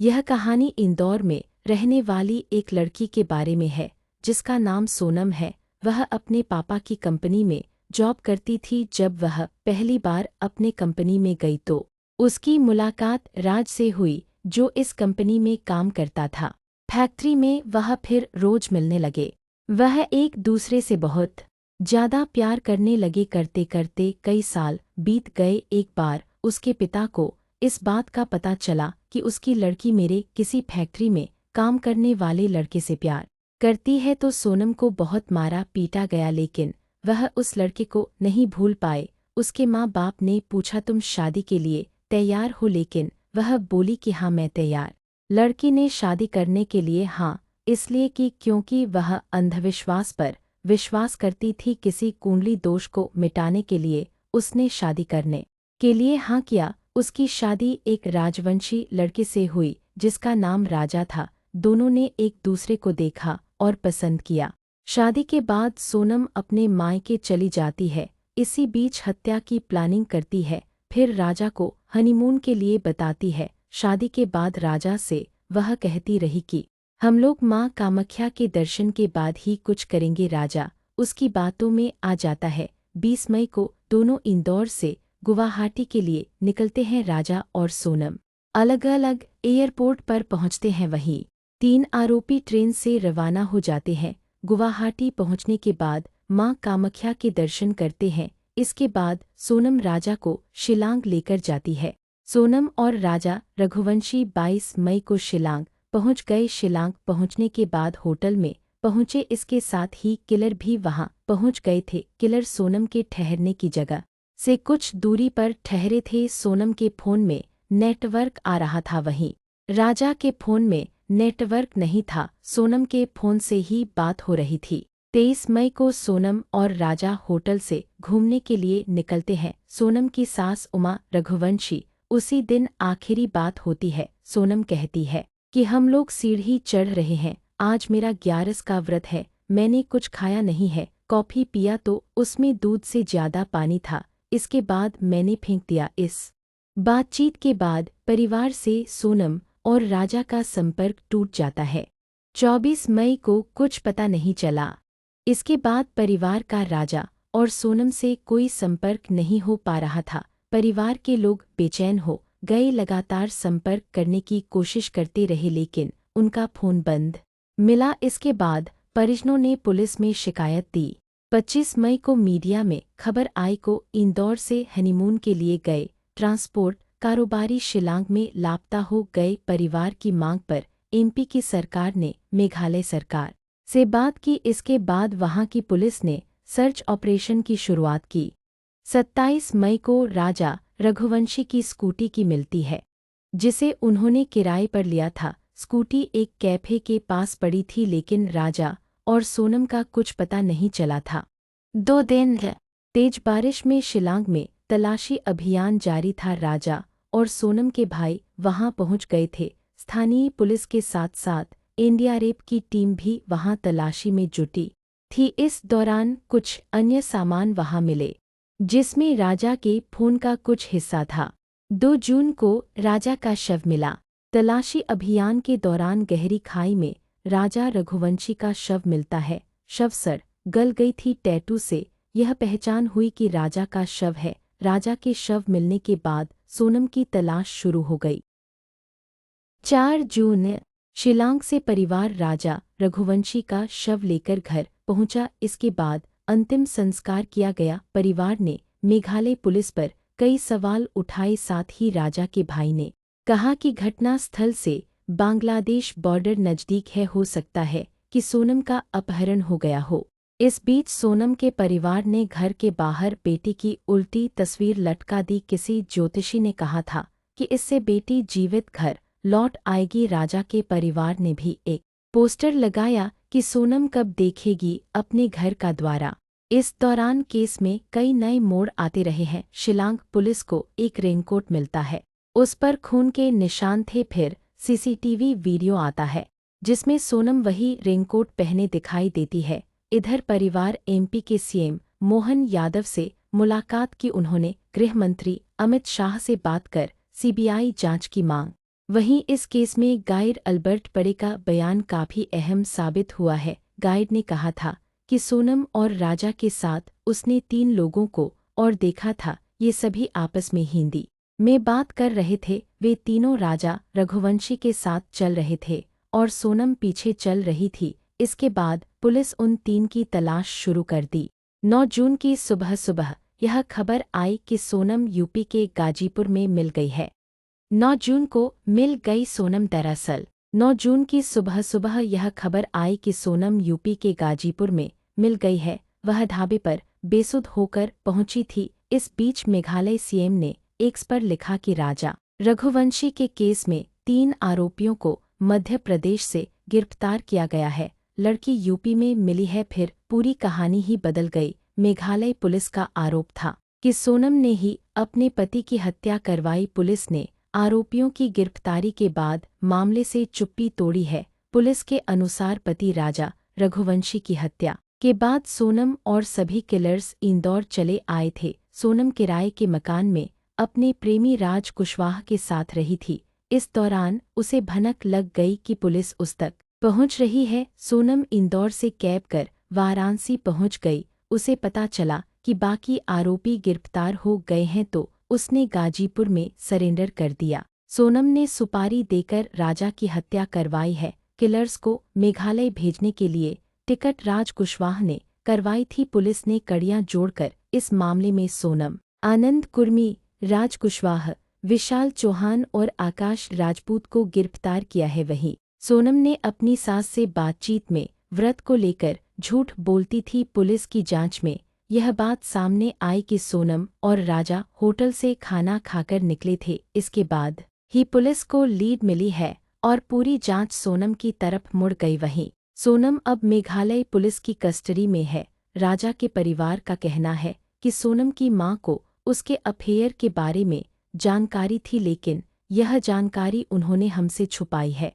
यह कहानी इंदौर में रहने वाली एक लड़की के बारे में है जिसका नाम सोनम है। वह अपने पापा की कंपनी में जॉब करती थी। जब वह पहली बार अपने कंपनी में गई तो उसकी मुलाकात राज से हुई जो इस कंपनी में काम करता था। फैक्ट्री में वह फिर रोज मिलने लगे। वह एक दूसरे से बहुत ज़्यादा प्यार करने लगे। करते करते कई साल बीत गए। एक बार उसके पिता को इस बात का पता चला कि उसकी लड़की मेरे किसी फैक्ट्री में काम करने वाले लड़के से प्यार करती है तो सोनम को बहुत मारा पीटा गया, लेकिन वह उस लड़के को नहीं भूल पाए। उसके माँ बाप ने पूछा तुम शादी के लिए तैयार हो, लेकिन वह बोली कि हाँ मैं तैयार। लड़की ने शादी करने के लिए हाँ इसलिए कि क्योंकि वह अंधविश्वास पर विश्वास करती थी। किसी कुंडली दोष को मिटाने के लिए उसने शादी करने के लिए हाँ किया। उसकी शादी एक राजवंशी लड़के से हुई जिसका नाम राजा था। दोनों ने एक दूसरे को देखा और पसंद किया। शादी के बाद सोनम अपने मायके चली जाती है। इसी बीच हत्या की प्लानिंग करती है। फिर राजा को हनीमून के लिए बताती है। शादी के बाद राजा से वह कहती रही कि हम लोग माँ कामाख्या के दर्शन के बाद ही कुछ करेंगे। राजा उसकी बातों में आ जाता है। 20 मई को दोनों इंदौर से गुवाहाटी के लिए निकलते हैं। राजा और सोनम अलग अलग एयरपोर्ट पर पहुंचते हैं। वहीं 3 आरोपी ट्रेन से रवाना हो जाते हैं। गुवाहाटी पहुंचने के बाद मां कामाख्या के दर्शन करते हैं। इसके बाद सोनम राजा को शिलांग लेकर जाती है। सोनम और राजा रघुवंशी 22 मई को शिलांग पहुंच गए। शिलांग पहुंचने के बाद होटल में पहुंचे। इसके साथ ही किलर भी वहां पहुंच गए थे। किलर सोनम के ठहरने की जगह से कुछ दूरी पर ठहरे थे। सोनम के फोन में नेटवर्क आ रहा था, वहीं राजा के फोन में नेटवर्क नहीं था। सोनम के फोन से ही बात हो रही थी। 23 मई को सोनम और राजा होटल से घूमने के लिए निकलते हैं। सोनम की सास उमा रघुवंशी उसी दिन आखिरी बात होती है। सोनम कहती है कि हम लोग सीढ़ी चढ़ रहे हैं, आज मेरा 11 का व्रत है, मैंने कुछ खाया नहीं है। कॉफ़ी पिया तो उसमें दूध से ज़्यादा पानी था, इसके बाद मैंने फेंक दिया। इस बातचीत के बाद परिवार से सोनम और राजा का संपर्क टूट जाता है। 24 मई को कुछ पता नहीं चला। इसके बाद परिवार का राजा और सोनम से कोई संपर्क नहीं हो पा रहा था। परिवार के लोग बेचैन हो गए, लगातार संपर्क करने की कोशिश करते रहे लेकिन उनका फोन बंद मिला। इसके बाद परिजनों ने पुलिस में शिकायत दी। 25 मई को मीडिया में खबर आई को इंदौर से हनीमून के लिए गए ट्रांसपोर्ट कारोबारी शिलांग में लापता हो गए। परिवार की मांग पर एमपी की सरकार ने मेघालय सरकार से बात की। इसके बाद वहां की पुलिस ने सर्च ऑपरेशन की शुरुआत की। 27 मई को राजा रघुवंशी की स्कूटी की मिलती है जिसे उन्होंने किराए पर लिया था। स्कूटी एक कैफे के पास पड़ी थी, लेकिन राजा और सोनम का कुछ पता नहीं चला था। 2 दिन तेज बारिश में शिलांग में तलाशी अभियान जारी था। राजा और सोनम के भाई वहां पहुंच गए थे। स्थानीय पुलिस के साथ साथ एनडीआरएफ की टीम भी वहां तलाशी में जुटी थी। इस दौरान कुछ अन्य सामान वहां मिले जिसमें राजा के फोन का कुछ हिस्सा था। 2 जून को राजा का शव मिला। तलाशी अभियान के दौरान गहरी खाई में राजा रघुवंशी का शव मिलता है। शव सड़ गल गई थी। टैटू से यह पहचान हुई कि राजा का शव है। राजा के शव मिलने के बाद सोनम की तलाश शुरू हो गई। 4 जून शिलांग से परिवार राजा रघुवंशी का शव लेकर घर पहुंचा। इसके बाद अंतिम संस्कार किया गया। परिवार ने मेघालय पुलिस पर कई सवाल उठाए, साथ ही राजा के भाई ने कहा कि घटना स्थल से बांग्लादेश बॉर्डर नज़दीक है, हो सकता है कि सोनम का अपहरण हो गया हो। इस बीच सोनम के परिवार ने घर के बाहर बेटी की उल्टी तस्वीर लटका दी। किसी ज्योतिषी ने कहा था कि इससे बेटी जीवित घर लौट आएगी। राजा के परिवार ने भी एक पोस्टर लगाया कि सोनम कब देखेगी अपने घर का द्वारा। इस दौरान केस में कई नए मोड़ आते रहे हैं। शिलांग पुलिस को एक रेनकोट मिलता है, उस पर खून के निशान थे। फिर सीसीटीवी वीडियो आता है जिसमें सोनम वही रेनकोट पहने दिखाई देती है। इधर परिवार एमपी के सीएम मोहन यादव से मुलाकात की। उन्होंने गृह मंत्री अमित शाह से बात कर सीबीआई जांच की मांग वहीं इस केस में गाइड अल्बर्ट परे का बयान काफी अहम साबित हुआ है। गाइड ने कहा था कि सोनम और राजा के साथ उसने 3 लोगों को और देखा था, ये सभी आपस में हिंदी में बात कर रहे थे। वे तीनों राजा रघुवंशी के साथ चल रहे थे और सोनम पीछे चल रही थी। इसके बाद पुलिस उन 3 की तलाश शुरू कर दी। 9 जून की सुबह सुबह यह खबर आई कि सोनम यूपी के गाजीपुर में मिल गई है। 9 जून को मिल गई सोनम। दरअसल 9 जून की सुबह सुबह यह खबर आई कि सोनम यूपी के गाजीपुर में मिल गई है। वह ढाबे पर बेसुध होकर पहुंची थी। इस बीच मेघालय सीएम ने एक्स पर लिखा कि राजा रघुवंशी के केस में 3 आरोपियों को मध्य प्रदेश से गिरफ्तार किया गया है। लड़की यूपी में मिली है। फिर पूरी कहानी ही बदल गई। मेघालय पुलिस का आरोप था कि सोनम ने ही अपने पति की हत्या करवाई। पुलिस ने आरोपियों की गिरफ्तारी के बाद मामले से चुप्पी तोड़ी है। पुलिस के अनुसार पति राजा रघुवंशी की हत्या के बाद सोनम और सभी किलर्स इंदौर चले आए थे। सोनम किराए के मकान में अपने प्रेमी राज कुशवाहा के साथ रही थी। इस दौरान उसे भनक लग गई कि पुलिस उस तक पहुंच रही है। सोनम इंदौर से कैब कर वाराणसी पहुंच गई। उसे पता चला कि बाकी आरोपी गिरफ्तार हो गए हैं तो उसने गाजीपुर में सरेंडर कर दिया। सोनम ने सुपारी देकर राजा की हत्या करवाई है। किलर्स को मेघालय भेजने के लिए टिकट राज कुशवाहा ने करवाई थी। पुलिस ने कड़ियां जोड़कर इस मामले में सोनम, आनंद कुर्मी, राज कुशवाहा, विशाल चौहान और आकाश राजपूत को गिरफ्तार किया है। वहीं सोनम ने अपनी सास से बातचीत में व्रत को लेकर झूठ बोलती थी। पुलिस की जांच में यह बात सामने आई कि सोनम और राजा होटल से खाना खाकर निकले थे। इसके बाद ही पुलिस को लीड मिली है और पूरी जांच सोनम की तरफ मुड़ गई। वहीं सोनम अब मेघालय पुलिस की कस्टडी में है। राजा के परिवार का कहना है कि सोनम की मां को उसके अफेयर के बारे में जानकारी थी, लेकिन यह जानकारी उन्होंने हमसे छुपाई है।